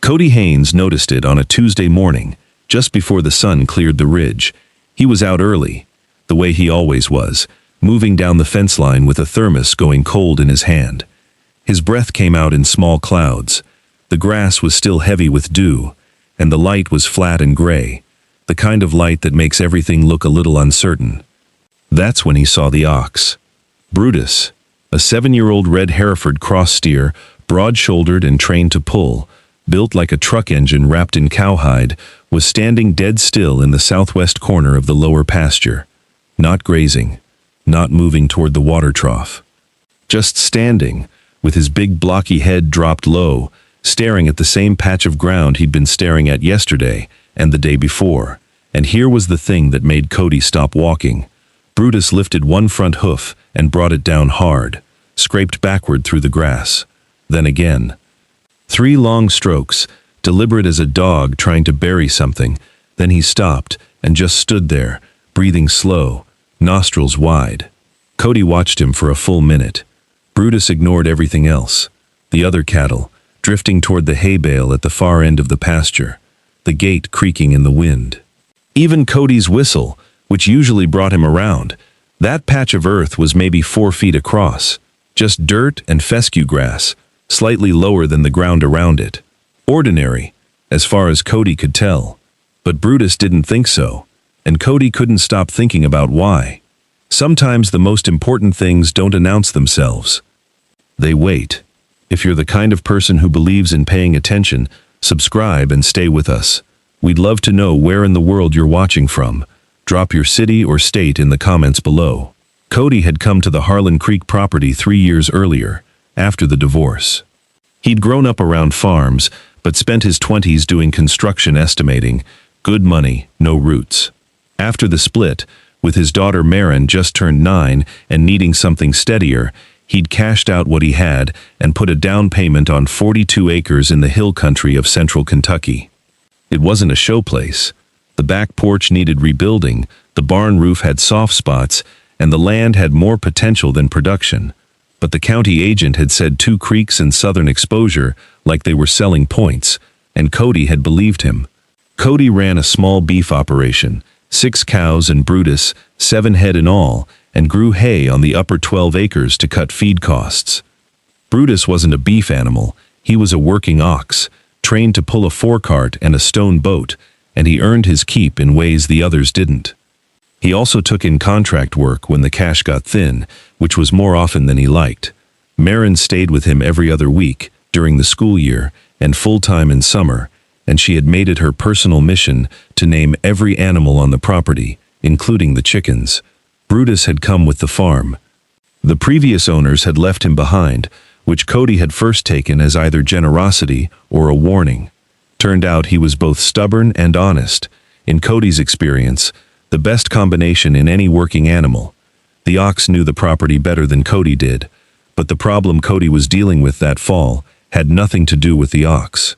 Cody Haynes noticed it on a Tuesday morning, just before the sun cleared the ridge. He was out early, the way he always was, moving down the fence line with a thermos going cold in his hand. His breath came out in small clouds. The grass was still heavy with dew, and the light was flat and gray, the kind of light that makes everything look a little uncertain. That's when he saw the ox. Brutus, a 7-year-old red Hereford cross steer, broad-shouldered and trained to pull, built like a truck engine wrapped in cowhide, was standing dead still in the southwest corner of the lower pasture, not grazing, not moving toward the water trough. Just standing, with his big blocky head dropped low, staring at the same patch of ground he'd been staring at yesterday and the day before. And here was the thing that made Cody stop walking. Brutus lifted one front hoof and brought it down hard, scraped backward through the grass. Then again. 3 long strokes, deliberate as a dog trying to bury something. Then he stopped and just stood there, breathing slow, nostrils wide. Cody watched him for a full minute. Brutus ignored everything else. The other cattle, drifting toward the hay bale at the far end of the pasture, the gate creaking in the wind. Even Cody's whistle, which usually brought him around, that patch of earth was maybe 4 feet across, just dirt and fescue grass, slightly lower than the ground around it. Ordinary, as far as Cody could tell. But Brutus didn't think so, and Cody couldn't stop thinking about why. Sometimes the most important things don't announce themselves. They wait. If you're the kind of person who believes in paying attention, subscribe and stay with us. We'd love to know where in the world you're watching from. Drop your city or state in the comments below. Cody had come to the Harlan Creek property 3 years earlier, after the divorce. He'd grown up around farms, but spent his 20s doing construction estimating. Good money, no roots. After the split, with his daughter Marin just turned 9 and needing something steadier, he'd cashed out what he had and put a down payment on 42 acres in the hill country of central Kentucky. It wasn't a showplace. The back porch needed rebuilding, the barn roof had soft spots, and the land had more potential than production. But the county agent had said 2 creeks and southern exposure like they were selling points, and Cody had believed him. Cody ran a small beef operation, 6 cows and Brutus, 7 head in all, and grew hay on the upper 12 acres to cut feed costs. Brutus wasn't a beef animal, he was a working ox, trained to pull a forecart and a stone boat, and he earned his keep in ways the others didn't. He also took in contract work when the cash got thin, which was more often than he liked. Marin stayed with him every other week, during the school year, and full-time in summer, and she had made it her personal mission to name every animal on the property, including the chickens. Brutus had come with the farm. The previous owners had left him behind, which Cody had first taken as either generosity or a warning. Turned out he was both stubborn and honest. In Cody's experience, the best combination in any working animal. The ox knew the property better than Cody did, but the problem Cody was dealing with that fall had nothing to do with the ox.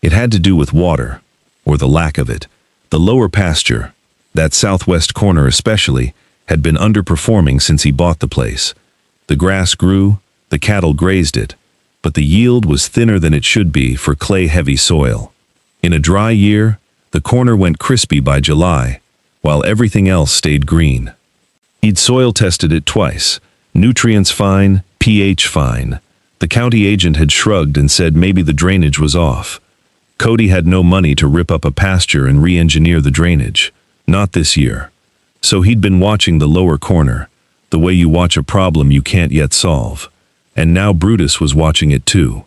It had to do with water, or the lack of it. The lower pasture, that southwest corner especially, had been underperforming since he bought the place. The grass grew, the cattle grazed it, but the yield was thinner than it should be for clay-heavy soil. In a dry year, the corner went crispy by July, while everything else stayed green. He'd soil tested it twice. Nutrients fine, pH fine. The county agent had shrugged and said maybe the drainage was off. Cody had no money to rip up a pasture and re-engineer the drainage. Not this year. So he'd been watching the lower corner, the way you watch a problem you can't yet solve. And now Brutus was watching it too.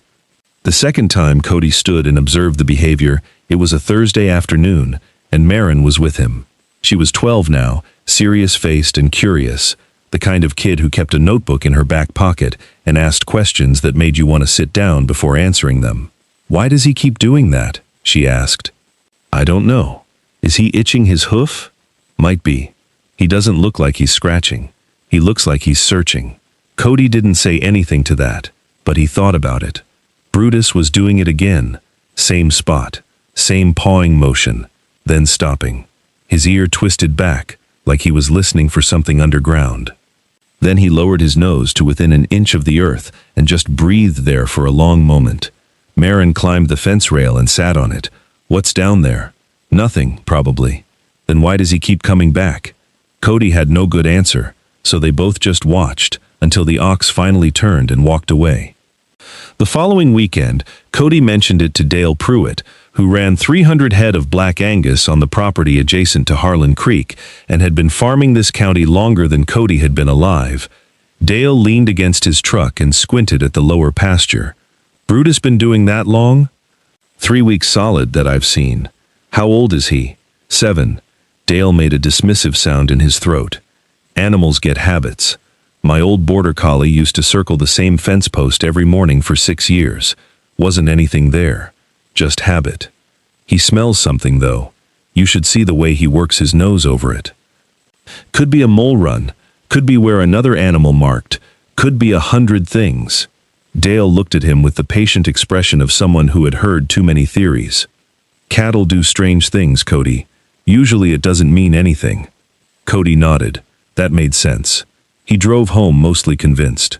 The second time Cody stood and observed the behavior, it was a Thursday afternoon, and Marin was with him. She was 12 now, serious-faced and curious, the kind of kid who kept a notebook in her back pocket and asked questions that made you want to sit down before answering them. "Why does he keep doing that?" she asked. "I don't know. Is he itching his hoof?" "Might be. He doesn't look like he's scratching. He looks like he's searching." Cody didn't say anything to that, but he thought about it. Brutus was doing it again. Same spot, same pawing motion, then stopping. His ear twisted back, like he was listening for something underground. Then he lowered his nose to within an inch of the earth and just breathed there for a long moment. Marin climbed the fence rail and sat on it. What's down there? Nothing, probably. Then why does he keep coming back? Cody had no good answer, so they both just watched until the ox finally turned and walked away. The following weekend, Cody mentioned it to Dale Pruitt, who ran 300 head of Black Angus on the property adjacent to Harlan Creek and had been farming this county longer than Cody had been alive. Dale leaned against his truck and squinted at the lower pasture. Brutus been doing that long? 3 weeks solid that I've seen. How old is he? 7. Dale made a dismissive sound in his throat. Animals get habits. My old border collie used to circle the same fence post every morning for 6 years. Wasn't anything there. Just habit. He smells something, though. You should see the way he works his nose over it. Could be a mole run. Could be where another animal marked. Could be 100 things. Dale looked at him with the patient expression of someone who had heard too many theories. Cattle do strange things, Cody. Usually it doesn't mean anything. Cody nodded. That made sense. He drove home mostly convinced.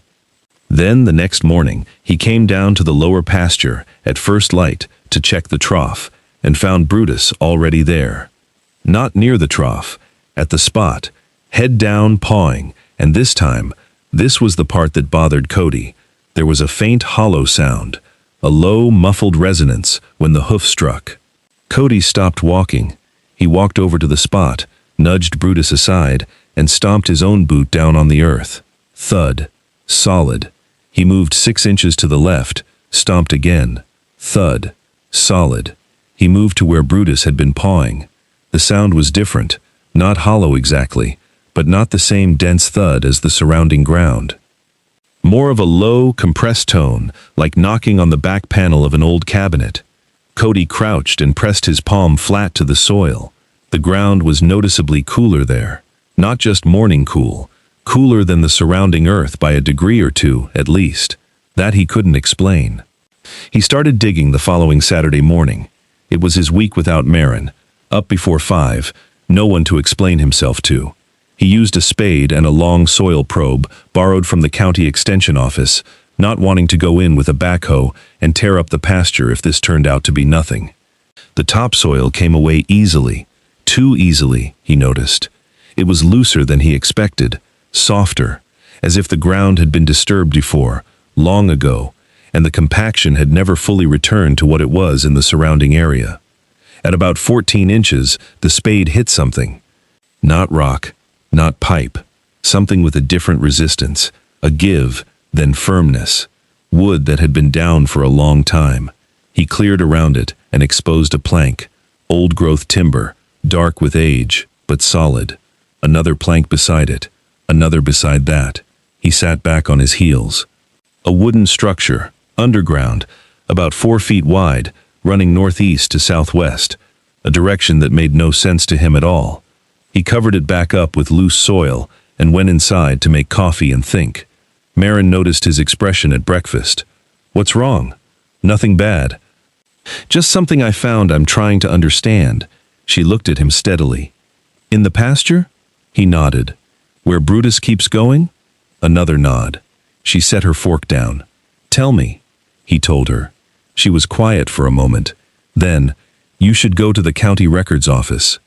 Then, the next morning, he came down to the lower pasture at first light to check the trough and found Brutus already there. Not near the trough, at the spot, head down, pawing, and this time, this was the part that bothered Cody. There was a faint hollow sound, a low, muffled resonance when the hoof struck. Cody stopped walking. He walked over to the spot, nudged Brutus aside, and stomped his own boot down on the earth. Thud. Solid. He moved 6 inches to the left, stomped again. Thud. Solid. He moved to where Brutus had been pawing. The sound was different, not hollow exactly, but not the same dense thud as the surrounding ground. More of a low, compressed tone, like knocking on the back panel of an old cabinet. Cody crouched and pressed his palm flat to the soil. The ground was noticeably cooler there. Not just morning cool, cooler than the surrounding earth by a degree or two, at least. That he couldn't explain. He started digging the following Saturday morning. It was his week without Marin. Up before 5, no one to explain himself to. He used a spade and a long soil probe borrowed from the county extension office, not wanting to go in with a backhoe and tear up the pasture if this turned out to be nothing. The topsoil came away easily. Too easily, he noticed. It was looser than he expected, softer, as if the ground had been disturbed before, long ago, and the compaction had never fully returned to what it was in the surrounding area. At about 14 inches, the spade hit something. Not rock, not pipe, something with a different resistance, a give, then firmness. Wood that had been down for a long time. He cleared around it and exposed a plank, old-growth timber, dark with age, but solid. Another plank beside it, another beside that. He sat back on his heels. A wooden structure, underground, about 4 feet wide, running northeast to southwest, a direction that made no sense to him at all. He covered it back up with loose soil and went inside to make coffee and think. Marin noticed his expression at breakfast. What's wrong? Nothing bad. Just something I found I'm trying to understand. She looked at him steadily. In the pasture? He nodded. Where Brutus keeps going? Another nod. She set her fork down. Tell me, he told her. She was quiet for a moment. Then, you should go to the county records office.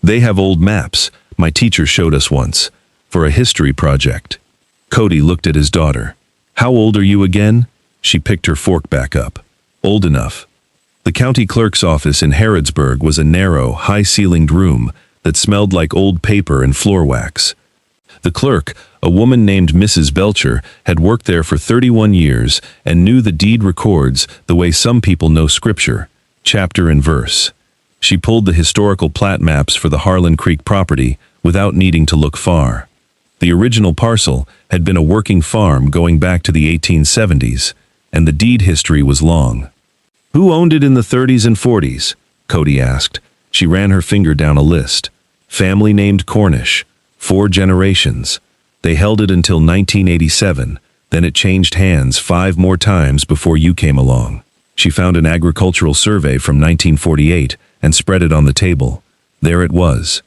They have old maps, my teacher showed us once, for a history project. Cody looked at his daughter. How old are you again? She picked her fork back up. Old enough. The county clerk's office in Harrodsburg was a narrow, high-ceilinged room that smelled like old paper and floor wax. The clerk, a woman named Mrs. Belcher, had worked there for 31 years and knew the deed records the way some people know scripture, chapter and verse. She pulled the historical plat maps for the Harlan Creek property without needing to look far. The original parcel had been a working farm going back to the 1870s, and the deed history was long. Who owned it in the 30s and 40s? Cody asked. She ran her finger down a list. Family named Cornish. 4 generations. They held it until 1987, then it changed hands 5 more times before you came along. She found an agricultural survey from 1948 and spread it on the table. There it was.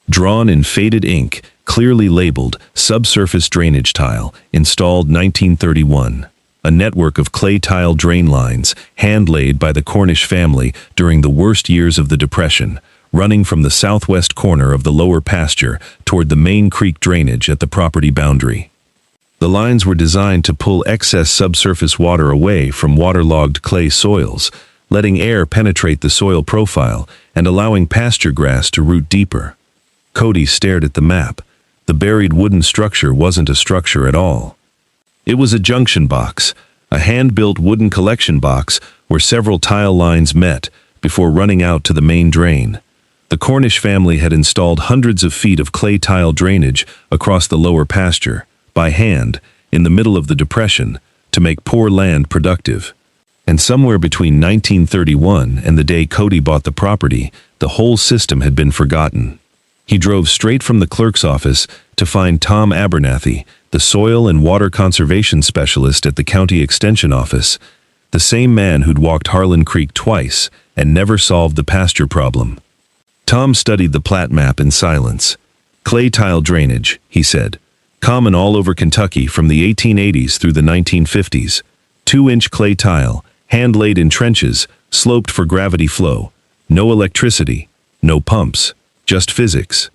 Drawn in faded ink, clearly labeled subsurface drainage tile, installed 1931. a network of clay tile drain lines, hand-laid by the Cornish family during the worst years of the Depression, running from the southwest corner of the lower pasture toward the main creek drainage at the property boundary. The lines were designed to pull excess subsurface water away from waterlogged clay soils, letting air penetrate the soil profile and allowing pasture grass to root deeper. Cody stared at the map. The buried wooden structure wasn't a structure at all. It was a junction box, a hand-built wooden collection box where several tile lines met before running out to the main drain. The Cornish family had installed hundreds of feet of clay tile drainage across the lower pasture, by hand, in the middle of the Depression, to make poor land productive. And somewhere between 1931 and the day Cody bought the property, the whole system had been forgotten. He drove straight from the clerk's office to find Tom Abernathy, the soil and water conservation specialist at the county extension office, the same man who'd walked Harlan Creek twice and never solved the pasture problem. Tom studied the plat map in silence. Clay tile drainage, he said, common all over Kentucky from the 1880s through the 1950s. 2-inch clay tile, hand-laid in trenches, sloped for gravity flow. No electricity, no pumps, just physics.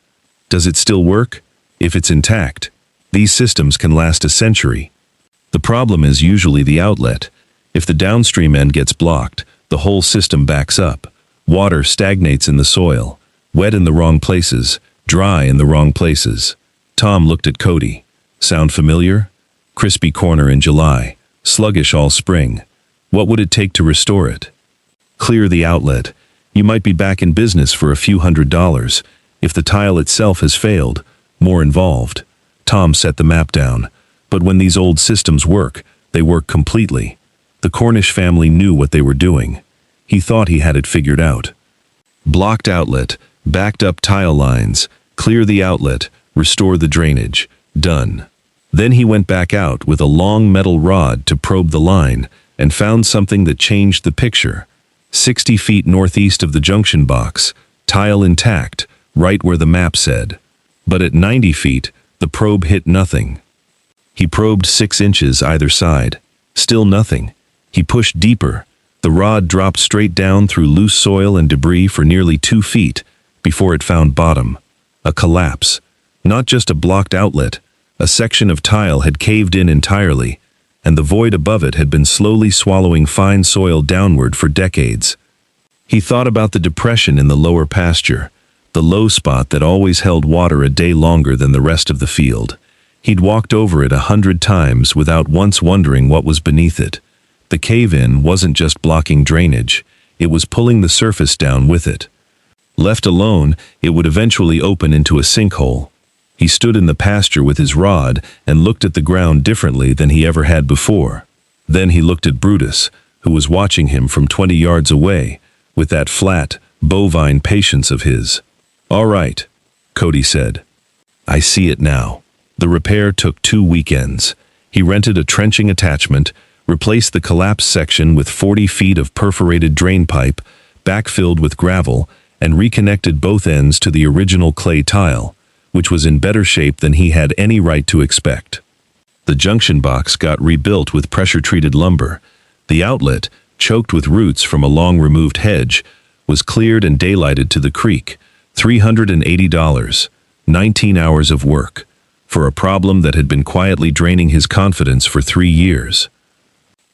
Does it still work? If it's intact, these systems can last a century. The problem is usually the outlet. If the downstream end gets blocked, the whole system backs up. Water stagnates in the soil, wet in the wrong places, dry in the wrong places. Tom looked at Cody. Sound familiar? Crispy corner in July, sluggish all spring. What would it take to restore it? Clear the outlet. You might be back in business for a few $100s. If the tile itself has failed, more involved. Tom set the map down. But when these old systems work, they work completely. The Cornish family knew what they were doing. He thought he had it figured out. Blocked outlet, backed up tile lines, clear the outlet, restore the drainage. Done. Then he went back out with a long metal rod to probe the line and found something that changed the picture. 60 feet northeast of the junction box, tile intact, right where the map said. But at 90 feet, the probe hit nothing. He probed 6 inches either side. Still nothing. He pushed deeper. The rod dropped straight down through loose soil and debris for nearly 2 feet before it found bottom. A collapse. Not just a blocked outlet. A section of tile had caved in entirely, and the void above it had been slowly swallowing fine soil downward for decades. He thought about the depression in the lower pasture, the low spot that always held water a day longer than the rest of the field. He'd walked over it 100 times without once wondering what was beneath it. The cave-in wasn't just blocking drainage, it was pulling the surface down with it. Left alone, it would eventually open into a sinkhole. He stood in the pasture with his rod and looked at the ground differently than he ever had before. Then he looked at Brutus, who was watching him from 20 yards away, with that flat, bovine patience of his. "All right," Cody said. "I see it now." The repair took 2 weekends. He rented a trenching attachment, replaced the collapsed section with 40 feet of perforated drain pipe, backfilled with gravel, and reconnected both ends to the original clay tile, which was in better shape than he had any right to expect. The junction box got rebuilt with pressure-treated lumber. The outlet, choked with roots from a long-removed hedge, was cleared and daylighted to the creek. $380, 19 hours of work, for a problem that had been quietly draining his confidence for 3 years.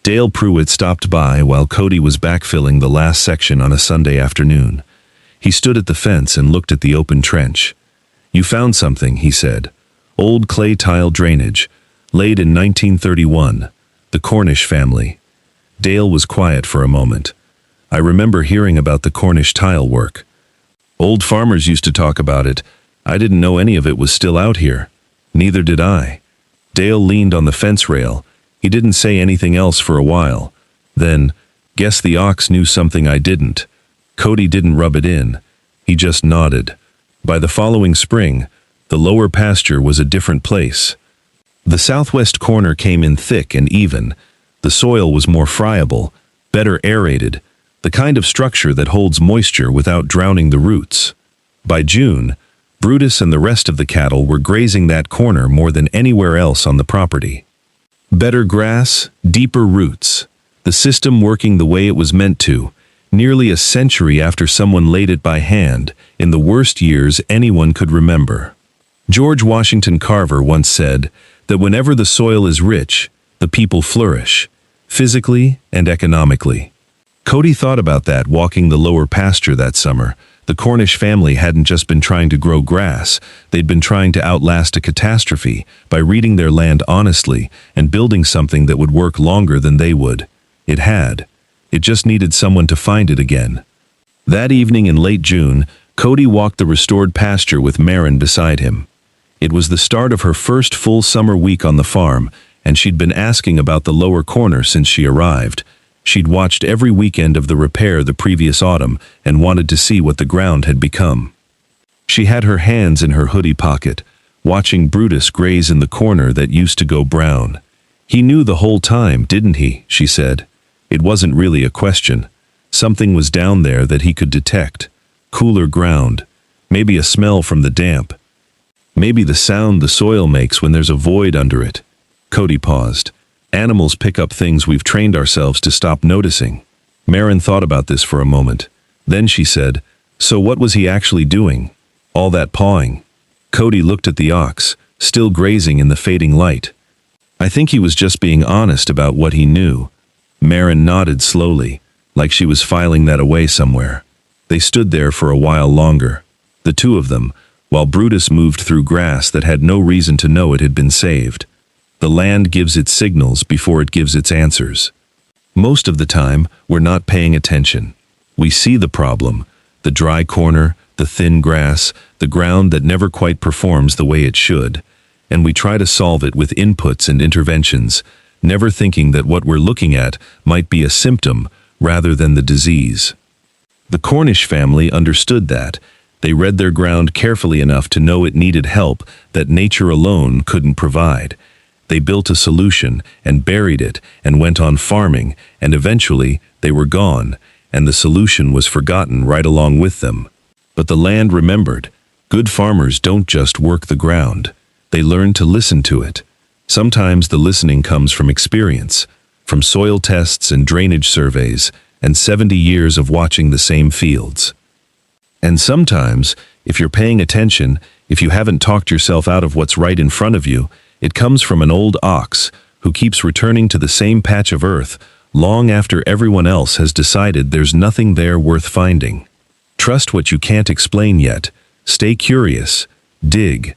Dale Pruitt stopped by while Cody was backfilling the last section on a Sunday afternoon. He stood at the fence and looked at the open trench. "You found something," he said. "Old clay tile drainage, laid in 1931, the Cornish family." Dale was quiet for a moment. "I remember hearing about the Cornish tile work. Old farmers used to talk about it. I didn't know any of it was still out here." "Neither did I." Dale leaned on the fence rail. He didn't say anything else for a while. Then, "Guess the ox knew something I didn't." Cody didn't rub it in. He just nodded. By the following spring, the lower pasture was a different place. The southwest corner came in thick and even. The soil was more friable, better aerated, the kind of structure that holds moisture without drowning the roots. By June, Brutus and the rest of the cattle were grazing that corner more than anywhere else on the property. Better grass, deeper roots. The system working the way it was meant to, nearly a century after someone laid it by hand, in the worst years anyone could remember. George Washington Carver once said that whenever the soil is rich, the people flourish, physically and economically. Cody thought about that walking the lower pasture that summer. The Cornish family hadn't just been trying to grow grass, they'd been trying to outlast a catastrophe by reading their land honestly and building something that would work longer than they would. It had. It just needed someone to find it again. That evening in late June, Cody walked the restored pasture with Marin beside him. It was the start of her first full summer week on the farm, and she'd been asking about the lower corner since she arrived. She'd watched every weekend of the repair the previous autumn and wanted to see what the ground had become. She had her hands in her hoodie pocket, watching Brutus graze in the corner that used to go brown. "He knew the whole time, didn't he?" she said. It wasn't really a question. Something was down there that he could detect. Cooler ground. Maybe a smell from the damp. Maybe the sound the soil makes when there's a void under it. Cody paused. Animals pick up things we've trained ourselves to stop noticing. Marin thought about this for a moment. Then she said, "So what was he actually doing? All that pawing?" Cody looked at the ox, still grazing in the fading light. "I think he was just being honest about what he knew." Marin nodded slowly, like she was filing that away somewhere. They stood there for a while longer, the two of them, while Brutus moved through grass that had no reason to know it had been saved. The land gives its signals before it gives its answers. Most of the time, we're not paying attention. We see the problem, the dry corner, the thin grass, the ground that never quite performs the way it should, and we try to solve it with inputs and interventions, never thinking that what we're looking at might be a symptom rather than the disease. The Cornish family understood that. They read their ground carefully enough to know it needed help that nature alone couldn't provide. They built a solution and buried it and went on farming, and eventually they were gone, and the solution was forgotten right along with them. But the land remembered. Good farmers don't just work the ground. They learn to listen to it. Sometimes the listening comes from experience, from soil tests and drainage surveys, and 70 years of watching the same fields. And sometimes, if you're paying attention, if you haven't talked yourself out of what's right in front of you, it comes from an old ox who keeps returning to the same patch of earth long after everyone else has decided there's nothing there worth finding. Trust what you can't explain yet. Stay curious. Dig.